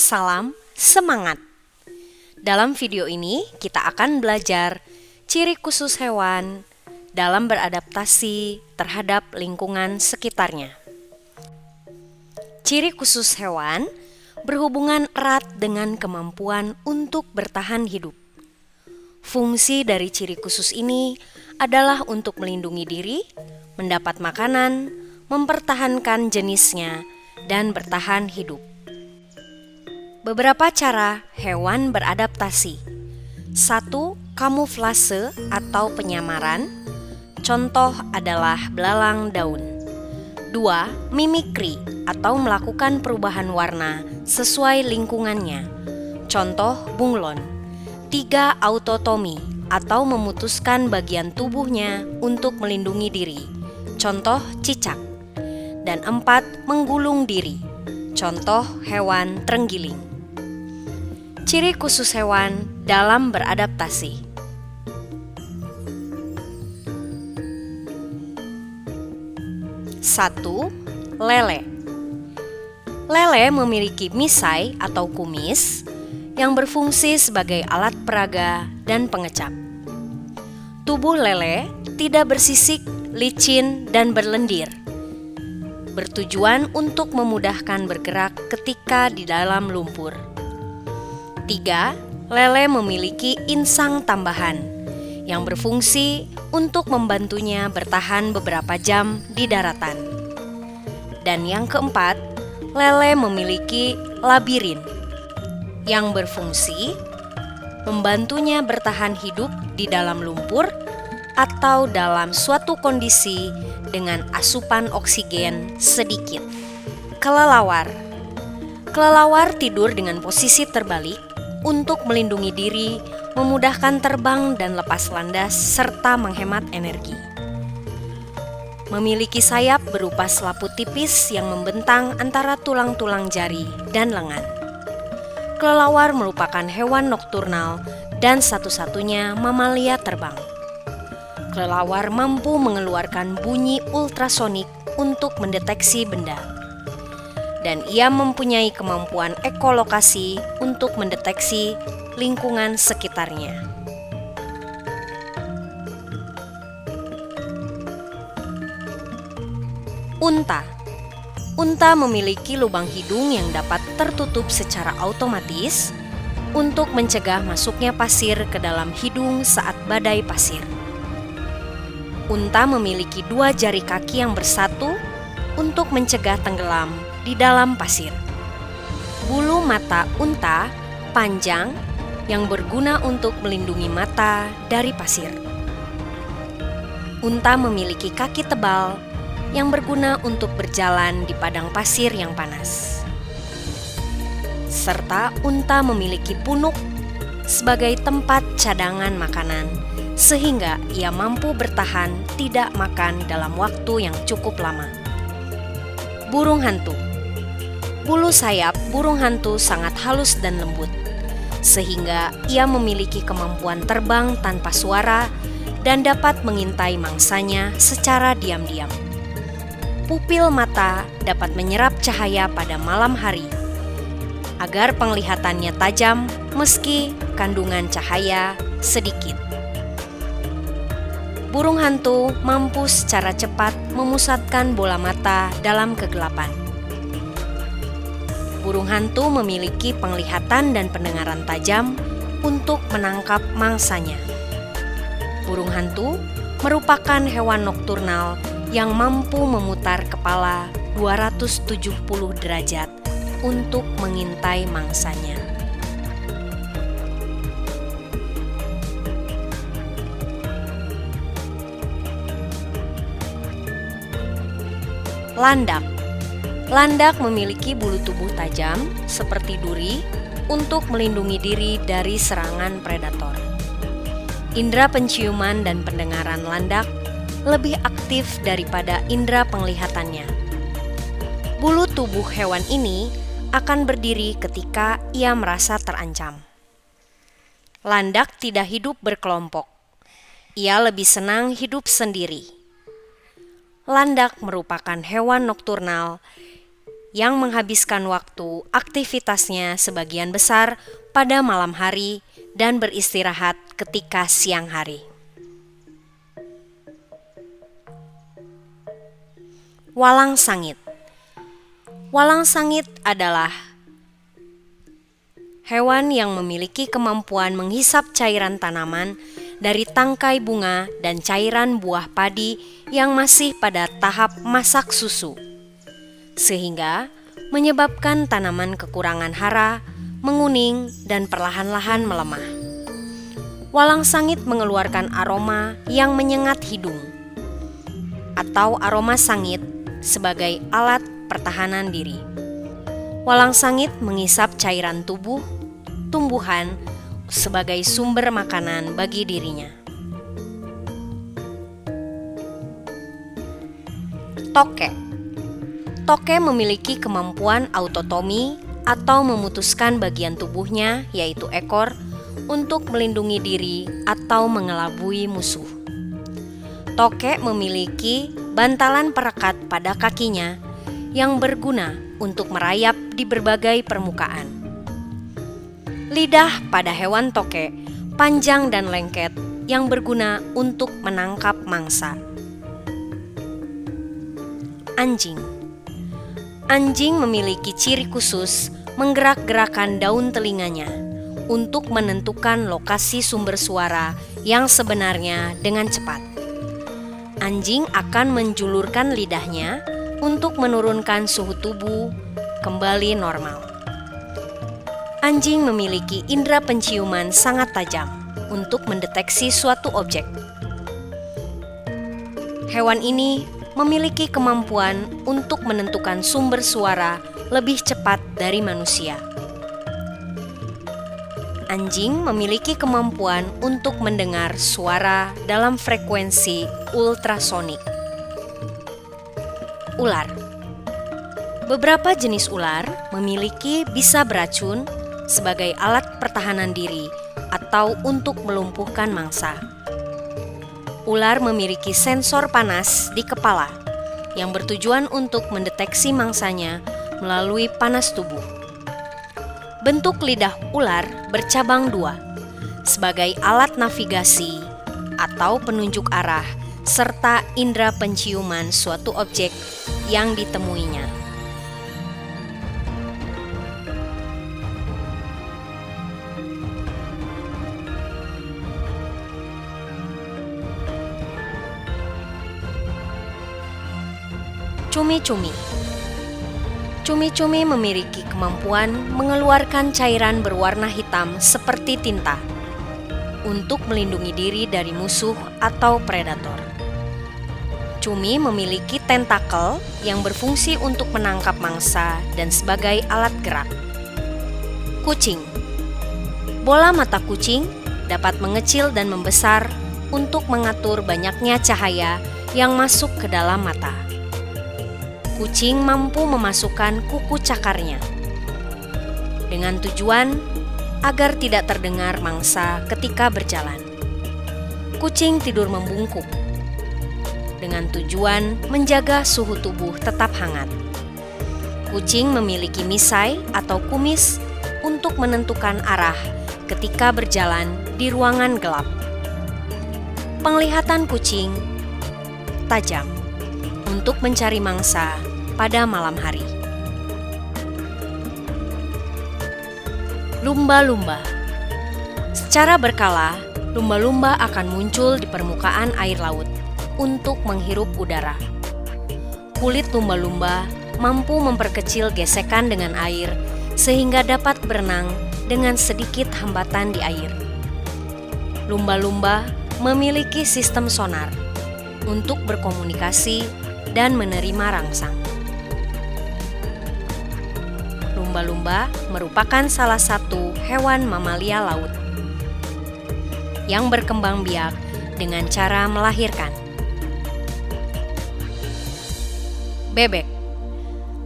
Salam semangat! Dalam video ini kita akan belajar ciri khusus hewan dalam beradaptasi terhadap lingkungan sekitarnya. Ciri khusus hewan berhubungan erat dengan kemampuan untuk bertahan hidup. Fungsi dari ciri khusus ini adalah untuk melindungi diri, mendapat makanan, mempertahankan jenisnya, dan bertahan hidup. Beberapa cara hewan beradaptasi. 1. Kamuflase atau penyamaran. Contoh adalah belalang daun. 2. Mimikri atau melakukan perubahan warna sesuai lingkungannya. Contoh bunglon. 3. Autotomi atau memutuskan bagian tubuhnya untuk melindungi diri. Contoh cicak. Dan 4. Menggulung diri. Contoh hewan terenggiling. Ciri khusus hewan dalam beradaptasi. 1. Lele. Lele memiliki misai atau kumis yang berfungsi sebagai alat peraga dan pengecap. Tubuh lele tidak bersisik, licin, dan berlendir, bertujuan untuk memudahkan bergerak ketika di dalam lumpur. 3. Lele memiliki insang tambahan yang berfungsi untuk membantunya bertahan beberapa jam di daratan. Dan yang keempat, lele memiliki labirin yang berfungsi membantunya bertahan hidup di dalam lumpur atau dalam suatu kondisi dengan asupan oksigen sedikit. Kelelawar. Kelelawar tidur dengan posisi terbalik untuk melindungi diri, memudahkan terbang dan lepas landas, serta menghemat energi. Memiliki sayap berupa selaput tipis yang membentang antara tulang-tulang jari dan lengan. Kelelawar merupakan hewan nokturnal dan satu-satunya mamalia terbang. Kelelawar mampu mengeluarkan bunyi ultrasonik untuk mendeteksi benda. Dan ia mempunyai kemampuan ekolokasi untuk mendeteksi lingkungan sekitarnya. Unta. Unta memiliki lubang hidung yang dapat tertutup secara otomatis untuk mencegah masuknya pasir ke dalam hidung saat badai pasir. Unta memiliki 2 jari kaki yang bersatu untuk mencegah tenggelam di dalam pasir. Bulu mata unta panjang yang berguna untuk melindungi mata dari pasir. Unta memiliki kaki tebal yang berguna untuk berjalan di padang pasir yang panas. Serta unta memiliki punuk sebagai tempat cadangan makanan, sehingga ia mampu bertahan tidak makan dalam waktu yang cukup lama. Burung hantu. Bulu sayap burung hantu sangat halus dan lembut, sehingga ia memiliki kemampuan terbang tanpa suara dan dapat mengintai mangsanya secara diam-diam. Pupil mata dapat menyerap cahaya pada malam hari, agar penglihatannya tajam meski kandungan cahaya sedikit. Burung hantu mampu secara cepat memusatkan bola mata dalam kegelapan. Burung hantu memiliki penglihatan dan pendengaran tajam untuk menangkap mangsanya. Burung hantu merupakan hewan nokturnal yang mampu memutar kepala 270 derajat untuk mengintai mangsanya. Landak. Landak memiliki bulu tubuh tajam seperti duri untuk melindungi diri dari serangan predator. Indera penciuman dan pendengaran landak lebih aktif daripada indera penglihatannya. Bulu tubuh hewan ini akan berdiri ketika ia merasa terancam. Landak tidak hidup berkelompok. Ia lebih senang hidup sendiri. Landak merupakan hewan nokturnal yang menghabiskan waktu aktivitasnya sebagian besar pada malam hari dan beristirahat ketika siang hari. Walang sangit. Walang sangit adalah hewan yang memiliki kemampuan menghisap cairan tanaman dari tangkai bunga dan cairan buah padi yang masih pada tahap masak susu, sehingga menyebabkan tanaman kekurangan hara, menguning, dan perlahan-lahan melemah. Walang sangit mengeluarkan aroma yang menyengat hidung, atau aroma sangit sebagai alat pertahanan diri. Walang sangit menghisap cairan tubuh, tumbuhan, sebagai sumber makanan bagi dirinya. Toke. Toke memiliki kemampuan autotomi atau memutuskan bagian tubuhnya, yaitu ekor, untuk melindungi diri atau mengelabui musuh. Toke memiliki bantalan perekat pada kakinya yang berguna untuk merayap di berbagai permukaan. Lidah pada hewan toke panjang dan lengket yang berguna untuk menangkap mangsa. Anjing. Anjing memiliki ciri khusus menggerak-gerakan daun telinganya untuk menentukan lokasi sumber suara yang sebenarnya dengan cepat. Anjing akan menjulurkan lidahnya untuk menurunkan suhu tubuh kembali normal. Anjing memiliki indera penciuman sangat tajam untuk mendeteksi suatu objek. Hewan ini memiliki kemampuan untuk menentukan sumber suara lebih cepat dari manusia. Anjing memiliki kemampuan untuk mendengar suara dalam frekuensi ultrasonik. Ular. Beberapa jenis ular memiliki bisa beracun sebagai alat pertahanan diri atau untuk melumpuhkan mangsa. Ular memiliki sensor panas di kepala yang bertujuan untuk mendeteksi mangsanya melalui panas tubuh. Bentuk lidah ular bercabang dua, sebagai alat navigasi atau penunjuk arah serta indera penciuman suatu objek yang ditemuinya. Cumi-cumi. Cumi-cumi memiliki kemampuan mengeluarkan cairan berwarna hitam seperti tinta untuk melindungi diri dari musuh atau predator. Cumi memiliki tentakel yang berfungsi untuk menangkap mangsa dan sebagai alat gerak. Kucing. Bola mata kucing dapat mengecil dan membesar untuk mengatur banyaknya cahaya yang masuk ke dalam mata. Kucing mampu memasukkan kuku cakarnya dengan tujuan agar tidak terdengar mangsa ketika berjalan. Kucing tidur membungkuk dengan tujuan menjaga suhu tubuh tetap hangat. Kucing memiliki misai atau kumis untuk menentukan arah ketika berjalan di ruangan gelap. Penglihatan kucing tajam untuk mencari mangsa pada malam hari. Lumba-lumba. Secara berkala, lumba-lumba akan muncul di permukaan air laut untuk menghirup udara. Kulit lumba-lumba mampu memperkecil gesekan dengan air sehingga dapat berenang dengan sedikit hambatan di air. Lumba-lumba memiliki sistem sonar untuk berkomunikasi dan menerima rangsang. Lumba-lumba merupakan salah satu hewan mamalia laut yang berkembang biak dengan cara melahirkan. Bebek.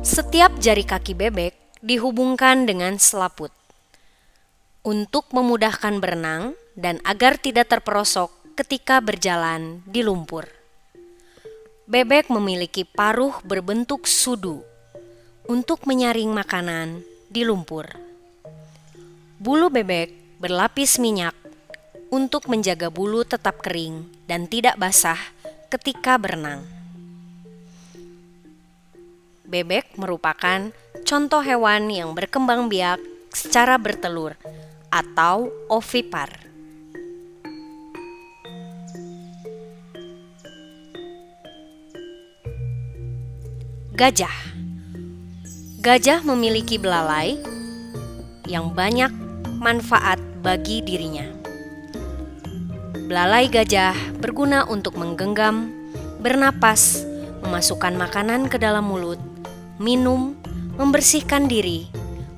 Setiap jari kaki bebek dihubungkan dengan selaput untuk memudahkan berenang dan agar tidak terperosok ketika berjalan di lumpur. Bebek memiliki paruh berbentuk sudu untuk menyaring makanan di lumpur. Bulu bebek berlapis minyak untuk menjaga bulu tetap kering dan tidak basah ketika berenang. Bebek merupakan contoh hewan yang berkembang biak secara bertelur atau ovipar. Gajah. Gajah memiliki belalai yang banyak manfaat bagi dirinya. Belalai gajah berguna untuk menggenggam, bernapas, memasukkan makanan ke dalam mulut, minum, membersihkan diri,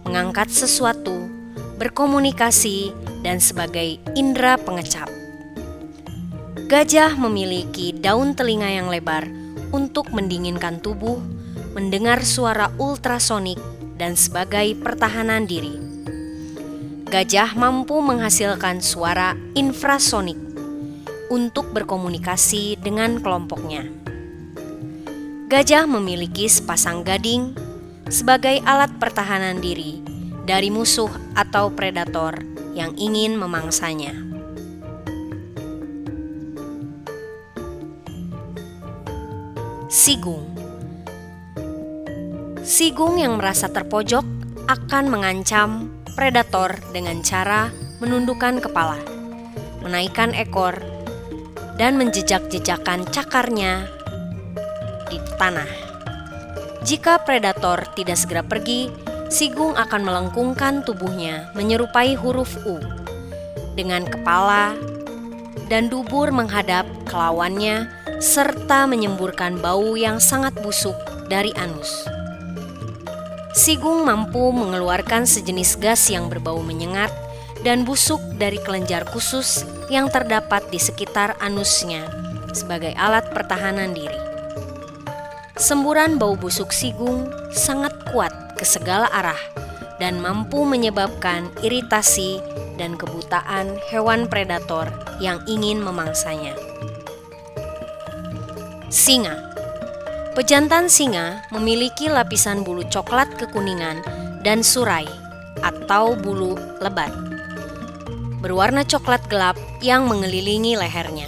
mengangkat sesuatu, berkomunikasi, dan sebagai indera pengecap. Gajah memiliki daun telinga yang lebar untuk mendinginkan tubuh, mendengar suara ultrasonik, dan sebagai pertahanan diri. Gajah mampu menghasilkan suara infrasonik untuk berkomunikasi dengan kelompoknya. Gajah memiliki sepasang gading sebagai alat pertahanan diri dari musuh atau predator yang ingin memangsanya. Sigung. Sigung yang merasa terpojok akan mengancam predator dengan cara menundukkan kepala, menaikkan ekor, dan menjejak-jejakkan cakarnya di tanah. Jika predator tidak segera pergi, sigung akan melengkungkan tubuhnya menyerupai huruf U, dengan kepala dan dubur menghadap ke lawannya serta menyemburkan bau yang sangat busuk dari anus. Sigung mampu mengeluarkan sejenis gas yang berbau menyengat dan busuk dari kelenjar khusus yang terdapat di sekitar anusnya sebagai alat pertahanan diri. Semburan bau busuk sigung sangat kuat ke segala arah dan mampu menyebabkan iritasi dan kebutaan hewan predator yang ingin memangsanya. Singa. Pejantan singa memiliki lapisan bulu coklat kekuningan dan surai atau bulu lebat berwarna coklat gelap yang mengelilingi lehernya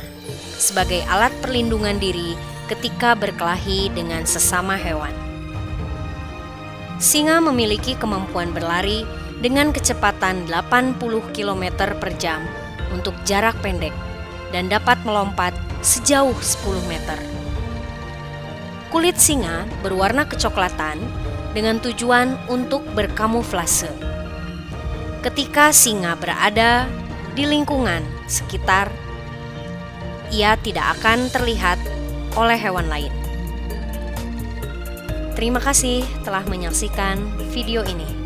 sebagai alat perlindungan diri ketika berkelahi dengan sesama hewan. Singa memiliki kemampuan berlari dengan kecepatan 80 km per jam untuk jarak pendek dan dapat melompat sejauh 10 meter. Kulit singa berwarna kecoklatan dengan tujuan untuk berkamuflase. Ketika singa berada di lingkungan sekitar, ia tidak akan terlihat oleh hewan lain. Terima kasih telah menyaksikan video ini.